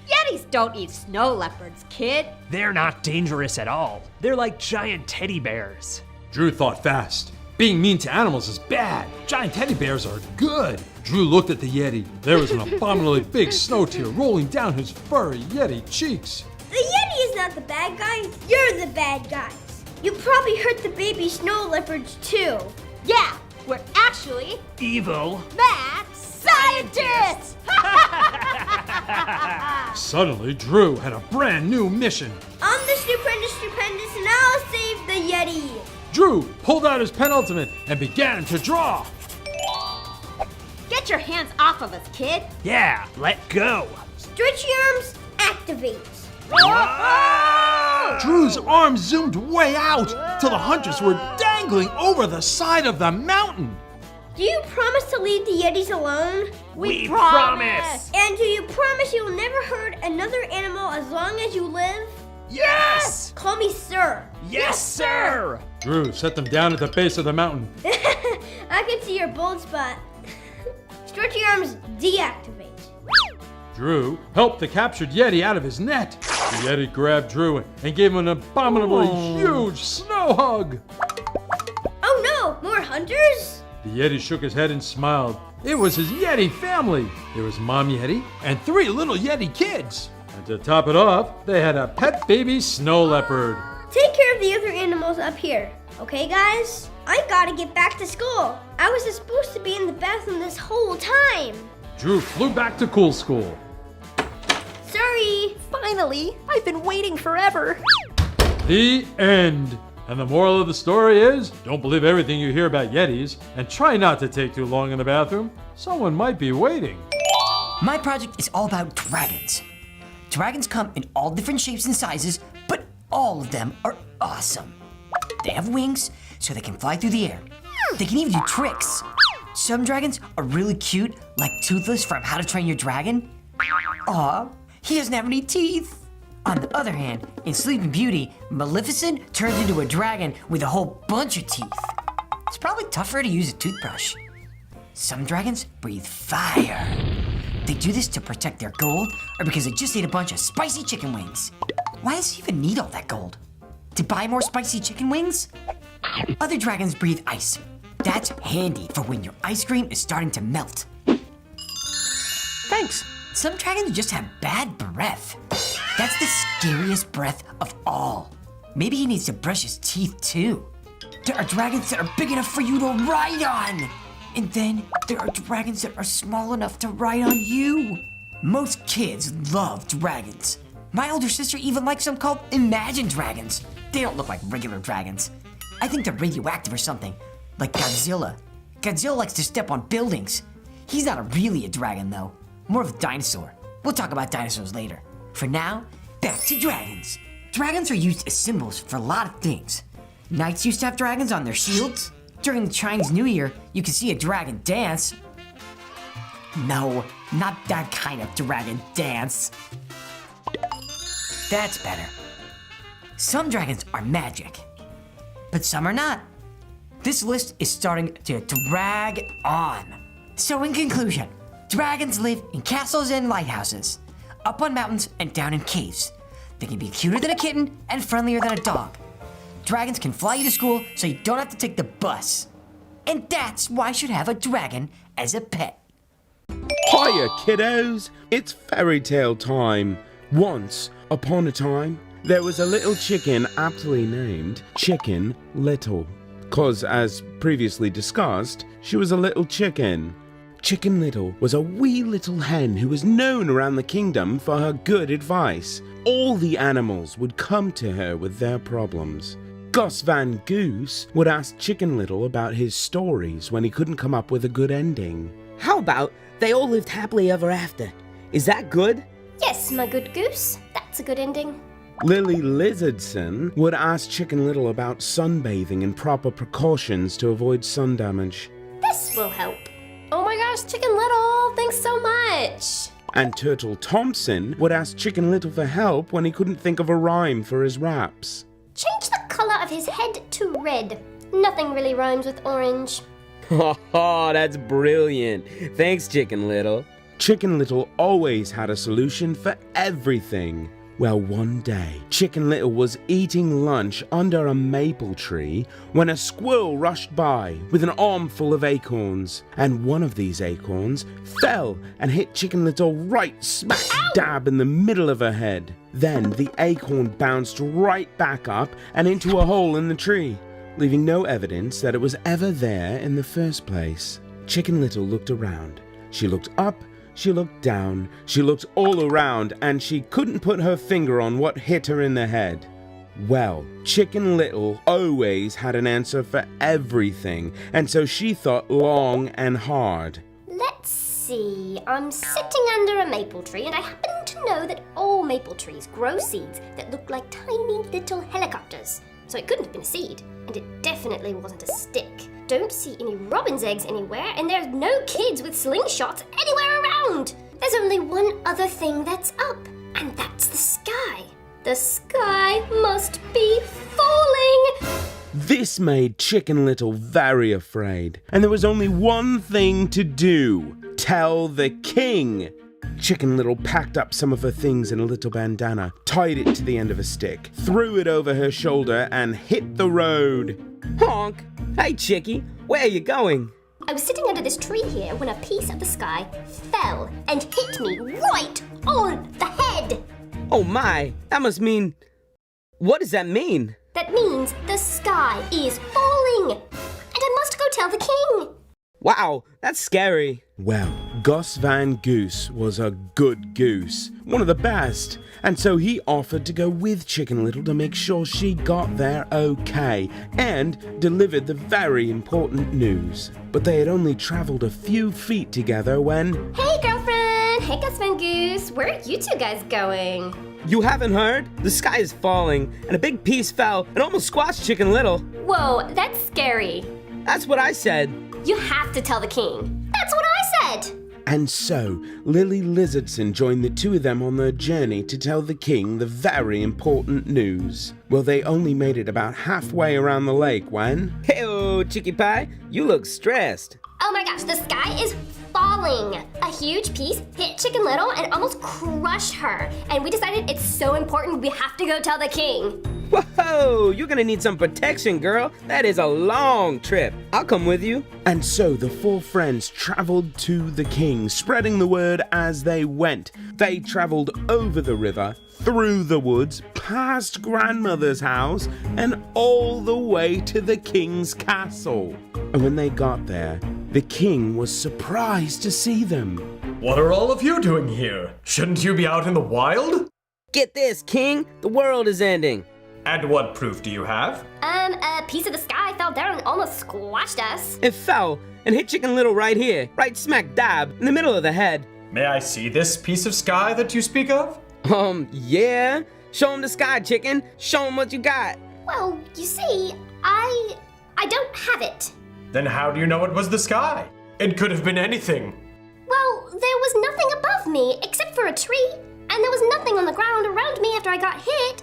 Yetis don't eat snow leopards, kid. They're not dangerous at all. They're like giant teddy bears. Drew thought fast. Being mean to animals is bad. Giant teddy bears are good. Drew looked at the Yeti. There was an abominably big snow tear rolling down his furry Yeti cheeks. The Yeti is not the bad guy. You're the bad guys. You probably hurt the baby snow leopards too. Yeah, we're actually evil mad scientists! Suddenly, Drew had a brand new mission. I'm the stupendous, and I'll save the Yeti. Drew pulled out his penultimate and began to draw. Get your hands off of us, kid. Yeah, let go. Stretchy arms, activate. Drew's arms zoomed way out till the hunters were dangling over the side of the mountain. Do you promise to leave the Yetis alone? We promise! And do you promise you'll never hurt another animal as long as you live? Yes! Call me sir. Yes, sir! Drew set them down at the base of the mountain. I can see your bald spot. Stretchy arms, deactivate. Drew helped the captured Yeti out of his net. The Yeti grabbed Drew and gave him an abominably huge snow hug. Oh no, more hunters? The Yeti shook his head and smiled. It was his Yeti family. There was Mom Yeti and 3 little Yeti kids. And to top it off, they had a pet baby snow leopard. Take care of the other animals up here. Okay, guys? I gotta get back to school. I was supposed to be in the bathroom this whole time. Drew flew back to cool school. Sorry. Finally, I've been waiting forever. The end. And the moral of the story is, don't believe everything you hear about Yetis, and try not to take too long in the bathroom. Someone might be waiting. My project is all about dragons. Dragons come in all different shapes and sizes, but all of them are awesome. They have wings, so they can fly through the air. They can even do tricks. Some dragons are really cute, like Toothless from How to Train Your Dragon. Aw, he doesn't have any teeth. On the other hand, in Sleeping Beauty, Maleficent turns into a dragon with a whole bunch of teeth. It's probably tougher to use a toothbrush. Some dragons breathe fire. They do this to protect their gold or because they just ate a bunch of spicy chicken wings. Why does he even need all that gold? To buy more spicy chicken wings? Other dragons breathe ice. That's handy for when your ice cream is starting to melt. Thanks. Some dragons just have bad breath. That's the scariest breath of all. Maybe he needs to brush his teeth too. There are dragons that are big enough for you to ride on. And then there are dragons that are small enough to ride on you. Most kids love dragons. My older sister even likes some called Imagine Dragons. They don't look like regular dragons. I think they're radioactive or something, like Godzilla. Godzilla likes to step on buildings. He's not really a dragon though, more of a dinosaur. We'll talk about dinosaurs later. For now, back to dragons. Dragons are used as symbols for a lot of things. Knights used to have dragons on their shields. During the Chinese New Year, you can see a dragon dance. No, not that kind of dragon dance. That's better. Some dragons are magic, but some are not. This list is starting to drag on. So in conclusion, dragons live in castles and lighthouses, up on mountains and down in caves. They can be cuter than a kitten and friendlier than a dog. Dragons can fly you to school so you don't have to take the bus. And that's why I should have a dragon as a pet. Hiya, kiddos! It's fairy tale time. Once upon a time, there was a little chicken aptly named Chicken Little. 'Cause, as previously discussed, she was a little chicken. Chicken Little was a wee little hen who was known around the kingdom for her good advice. All the animals would come to her with their problems. Gus Van Goose would ask Chicken Little about his stories when he couldn't come up with a good ending. How about they all lived happily ever after? Is that good? Yes, my good goose. That's a good ending. Lily Lizardson would ask Chicken Little about sunbathing and proper precautions to avoid sun damage. This will help. Oh my gosh, Chicken Little, thanks so much. And Turtle Thompson would ask Chicken Little for help when he couldn't think of a rhyme for his raps. Change the color of his head to red. Nothing really rhymes with orange. Oh, that's brilliant. Thanks, Chicken Little. Chicken Little always had a solution for everything. Well, one day, Chicken Little was eating lunch under a maple tree when a squirrel rushed by with an armful of acorns. And one of these acorns fell and hit Chicken Little right smack dab in the middle of her head. Then the acorn bounced right back up and into a hole in the tree, leaving no evidence that it was ever there in the first place. Chicken Little looked around. She looked up. She looked down, she looked all around, and she couldn't put her finger on what hit her in the head. Well, Chicken Little always had an answer for everything, and so she thought long and hard. Let's see. I'm sitting under a maple tree, and I happen to know that all maple trees grow seeds that look like tiny little helicopters. So it couldn't have been a seed, and it definitely wasn't a stick. Don't see any robin's eggs anywhere, and there's no kids with slingshots anywhere around. There's only one other thing that's up, and that's the sky. The sky must be falling. This made Chicken Little very afraid, and there was only one thing to do: tell the king. Chicken Little packed up some of her things in a little bandana, tied it to the end of a stick, threw it over her shoulder, and hit the road. Honk! Hey, Chickie, where are you going? I was sitting under this tree here when a piece of the sky fell and hit me right on the head. Oh my, that must mean... What does that mean? That means the sky is falling, and I must go tell the king. Wow, that's scary. Well, Gus Van Goose was a good goose, one of the best, and so he offered to go with Chicken Little to make sure she got there okay, and delivered the very important news. But they had only traveled a few feet together when... Hey, girlfriend! Hey, Gus Van Goose! Where are you two guys going? You haven't heard? The sky is falling, and a big piece fell and almost squashed Chicken Little. Whoa, that's scary. That's what I said. You have to tell the king. That's what I said! And so, Lily Lizardson joined the two of them on their journey to tell the king the very important news. Well, they only made it about halfway around the lake when... Hey-oh, Chickie Pie, you look stressed. Oh my gosh, the sky is falling! A huge piece hit Chicken Little and almost crushed her. And we decided it's so important we have to go tell the king. Whoa, you're gonna need some protection, girl. That is a long trip. I'll come with you. And so the four friends traveled to the king, spreading the word as they went. They traveled over the river, through the woods, past Grandmother's house, and all the way to the king's castle. And when they got there, the king was surprised to see them. What are all of you doing here? Shouldn't you be out in the wild? Get this, king. The world is ending. And what proof do you have? A piece of the sky fell down and almost squashed us. It fell and hit Chicken Little right here, right smack dab in the middle of the head. May I see this piece of sky that you speak of? Yeah. Show him the sky, chicken. Show him what you got. Well, you see, I don't have it. Then how do you know it was the sky? It could have been anything. Well, there was nothing above me except for a tree, and there was nothing on the ground around me after I got hit,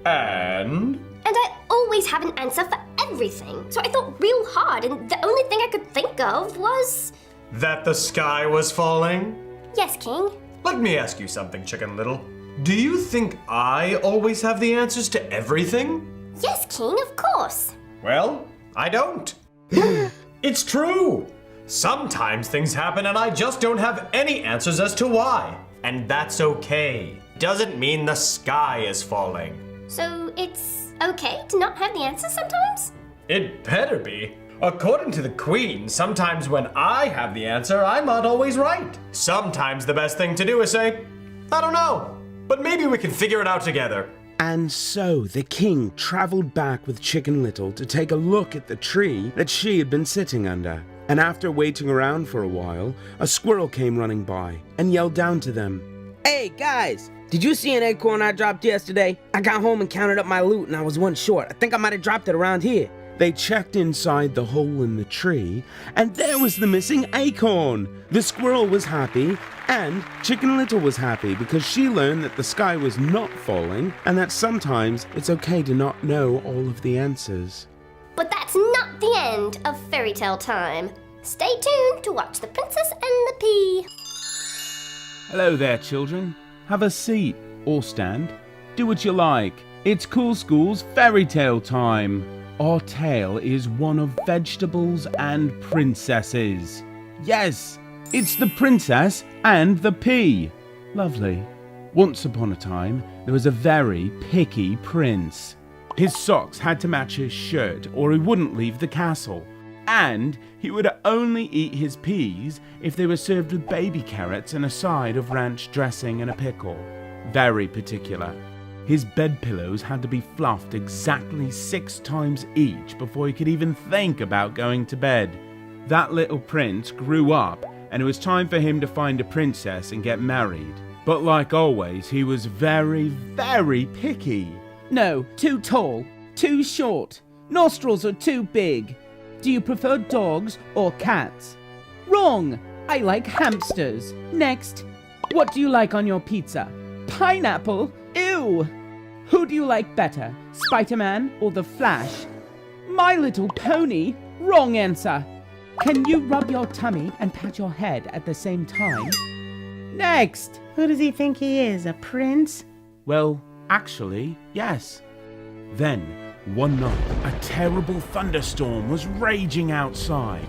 And I always have an answer for everything. So I thought real hard, and the only thing I could think of was... that the sky was falling? Yes, King. Let me ask you something, Chicken Little. Do you think I always have the answers to everything? Yes, King, of course. Well, I don't. It's true. Sometimes things happen and I just don't have any answers as to why. And that's okay. Doesn't mean the sky is falling. So it's okay to not have the answer sometimes? It better be. According to the Queen, sometimes when I have the answer, I'm not always right. Sometimes the best thing to do is say, I don't know, but maybe we can figure it out together. And so the king traveled back with Chicken Little to take a look at the tree that she had been sitting under. And after waiting around for a while, a squirrel came running by and yelled down to them. Hey, guys, did you see an acorn I dropped yesterday? I got home and counted up my loot and I was one short. I think I might have dropped it around here. They checked inside the hole in the tree, and there was the missing acorn. The squirrel was happy, and Chicken Little was happy because she learned that the sky was not falling, and that sometimes it's okay to not know all of the answers. But that's not the end of fairy tale time. Stay tuned to watch The Princess and the Pea. Hello there, children. Have a seat, or stand. Do what you like. It's Cool School's fairy tale time. Our tale is one of vegetables and princesses. Yes, it's the princess and the pea. Lovely. Once upon a time, there was a very picky prince. His socks had to match his shirt or he wouldn't leave the castle. And he would only eat his peas if they were served with baby carrots and a side of ranch dressing and a pickle. Very particular. His bed pillows had to be fluffed exactly 6 times each before he could even think about going to bed. That little prince grew up, and it was time for him to find a princess and get married. But like always, he was very, very picky. No, too tall, too short, nostrils are too big. Do you prefer dogs or cats? Wrong! I like hamsters. Next. What do you like on your pizza? Pineapple? Ew! Who do you like better, Spider-Man or the Flash? My Little Pony? Wrong answer. Can you rub your tummy and pat your head at the same time? Next! Who does he think he is, a prince? Well, actually, yes. Then, one night, a terrible thunderstorm was raging outside.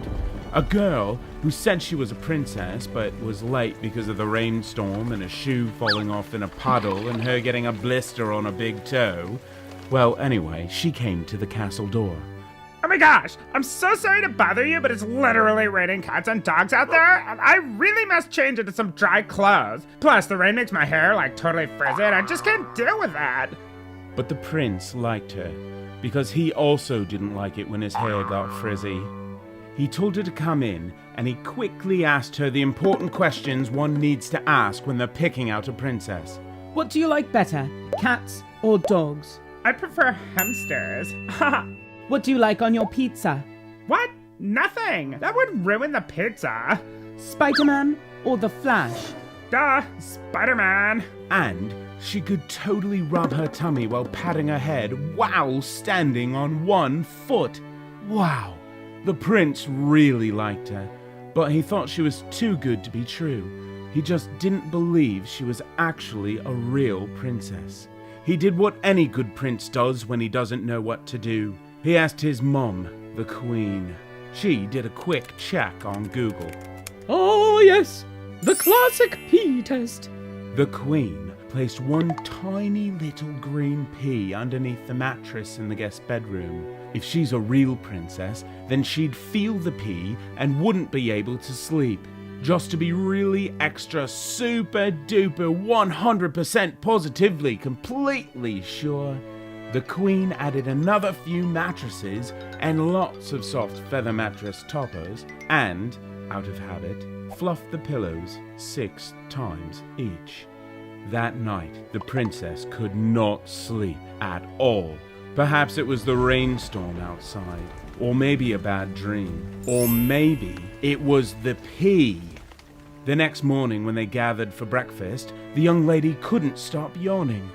A girl who said she was a princess but was late because of the rainstorm and a shoe falling off in a puddle and her getting a blister on a big toe. Well, anyway, she came to the castle door. Oh my gosh, I'm so sorry to bother you, but it's literally raining cats and dogs out there, and I really must change into some dry clothes. Plus, the rain makes my hair like totally frizzy, and I just can't deal with that. But the prince liked her, because he also didn't like it when his hair got frizzy. He told her to come in, and he quickly asked her the important questions one needs to ask when they're picking out a princess. What do you like better, cats or dogs? I prefer hamsters. What do you like on your pizza? What? Nothing! That would ruin the pizza. Spider-Man or the Flash? Duh, Spider-Man. And she could totally rub her tummy while patting her head while standing on one foot. Wow! The prince really liked her, but he thought she was too good to be true. He just didn't believe she was actually a real princess. He did what any good prince does when he doesn't know what to do. He asked his mom, the Queen. She did a quick check on Google. Oh yes, the classic pea test. The Queen placed one tiny little green pea underneath the mattress in the guest bedroom. If she's a real princess, then she'd feel the pea and wouldn't be able to sleep. Just to be really extra super duper 100% positively completely sure, the Queen added another few mattresses and lots of soft feather mattress toppers and, out of habit, fluffed the pillows 6 times each. That night, the princess could not sleep at all. Perhaps it was the rainstorm outside, or maybe a bad dream, or maybe it was the pea. The next morning when they gathered for breakfast, the young lady couldn't stop yawning.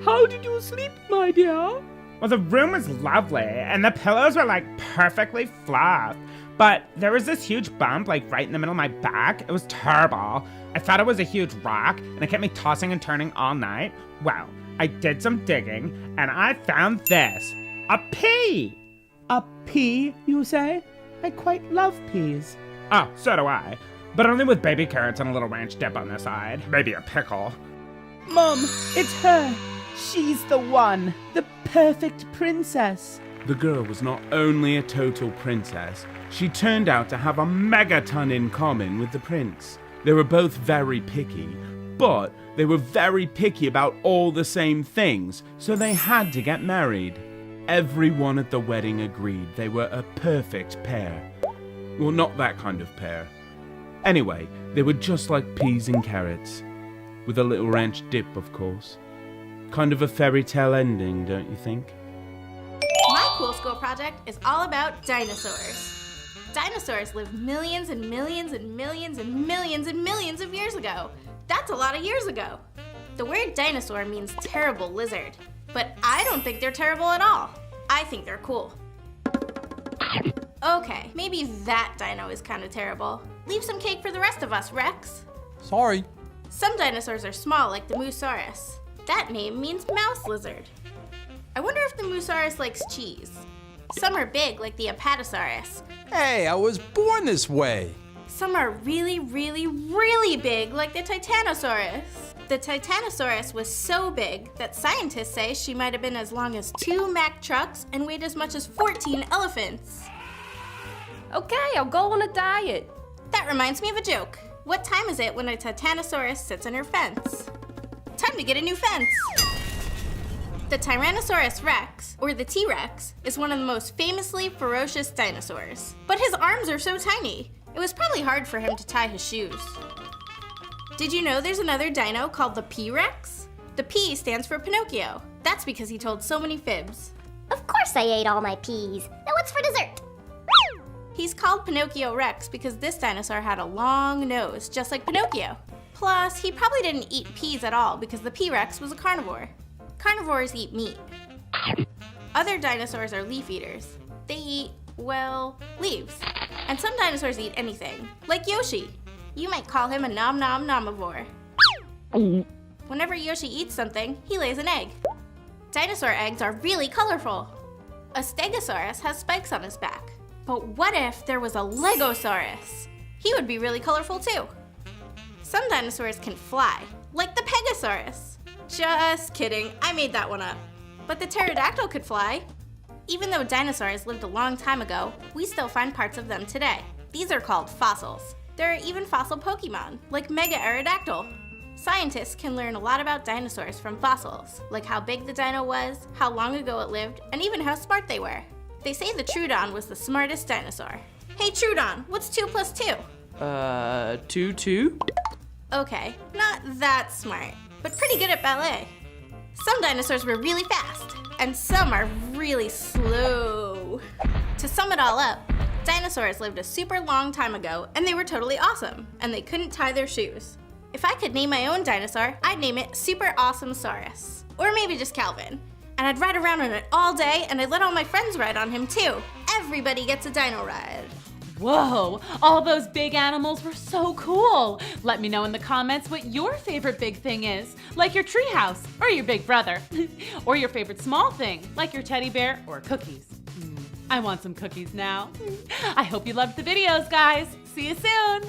How did you sleep, my dear? Well, the room was lovely, and the pillows were like perfectly flat. But there was this huge bump like right in the middle of my back. It was terrible. I thought it was a huge rock, and it kept me tossing and turning all night. Well, I did some digging, and I found this. A pea! A pea, you say? I quite love peas. Oh, so do I. But only with baby carrots and a little ranch dip on the side. Maybe a pickle. Mom, it's her. She's the one. The perfect princess. The girl was not only a total princess, she turned out to have a megaton in common with the prince. They were both very picky, but they were very picky about all the same things, so they had to get married. Everyone at the wedding agreed they were a perfect pair. Well, not that kind of pair. Anyway, they were just like peas and carrots. With a little ranch dip, of course. Kind of a fairy tale ending, don't you think? My cool school project is all about dinosaurs. Dinosaurs lived millions and millions and millions and millions and millions of years ago. That's a lot of years ago. The word dinosaur means terrible lizard, but I don't think they're terrible at all. I think they're cool. Okay, maybe that dino is kind of terrible. Leave some cake for the rest of us, Rex. Sorry. Some dinosaurs are small, like the Moosaurus. That name means mouse lizard. I wonder if the Moosaurus likes cheese. Some are big, like the Apatosaurus. Hey, I was born this way. Some are really, really, really big, like the Titanosaurus. The Titanosaurus was so big that scientists say she might have been as long as 2 Mack trucks and weighed as much as 14 elephants. Okay, I'll go on a diet. That reminds me of a joke. What time is it when a Titanosaurus sits on her fence? Time to get a new fence. The Tyrannosaurus Rex, or the T-Rex, is one of the most famously ferocious dinosaurs. But his arms are so tiny, it was probably hard for him to tie his shoes. Did you know there's another dino called the P-Rex? The P stands for Pinocchio. That's because he told so many fibs. Of course I ate all my peas. Now what's for dessert? He's called Pinocchio Rex because this dinosaur had a long nose, just like Pinocchio. Plus, he probably didn't eat peas at all because the P-Rex was a carnivore. Carnivores eat meat. Other dinosaurs are leaf eaters. They eat, well, leaves. And some dinosaurs eat anything, like Yoshi. You might call him a nom-nom-nomivore. Whenever Yoshi eats something, he lays an egg. Dinosaur eggs are really colorful. A Stegosaurus has spikes on his back. But what if there was a Legosaurus? He would be really colorful too. Some dinosaurs can fly, like the Pegasaurus. Just kidding, I made that one up. But the pterodactyl could fly. Even though dinosaurs lived a long time ago, we still find parts of them today. These are called fossils. There are even fossil Pokemon, like Mega Aerodactyl. Scientists can learn a lot about dinosaurs from fossils, like how big the dino was, how long ago it lived, and even how smart they were. They say the Troodon was the smartest dinosaur. Hey Troodon, what's 2 plus 2? 2. Okay, not that smart, but pretty good at ballet. Some dinosaurs were really fast, and some are really slow. To sum it all up, dinosaurs lived a super long time ago, and they were totally awesome, and they couldn't tie their shoes. If I could name my own dinosaur, I'd name it Super Awesomesaurus, or maybe just Calvin. And I'd ride around on it all day, and I'd let all my friends ride on him too. Everybody gets a dino ride. Whoa, all those big animals were so cool. Let me know in the comments what your favorite big thing is, like your treehouse or your big brother, or your favorite small thing, like your teddy bear or cookies. I want some cookies now. I hope you loved the videos, guys. See you soon.